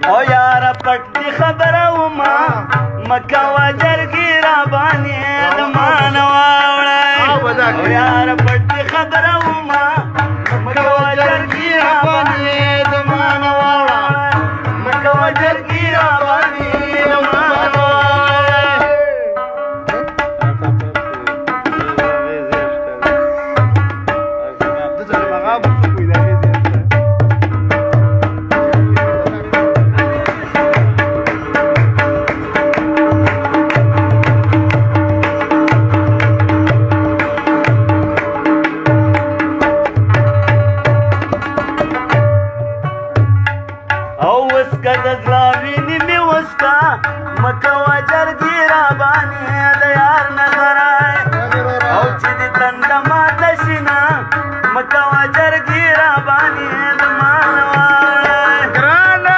او یار پټ خبره وما مکه وجرګي را باندې د مان واوړې او یار پټ خبره وما مکه وجرګي را باندې د مان واوړې مکه وجرګي را باندې د مان مکه وجرګي را باندې د یار نظر او چې د تنده ماته شي نه مکه وجرګي را باندې د مان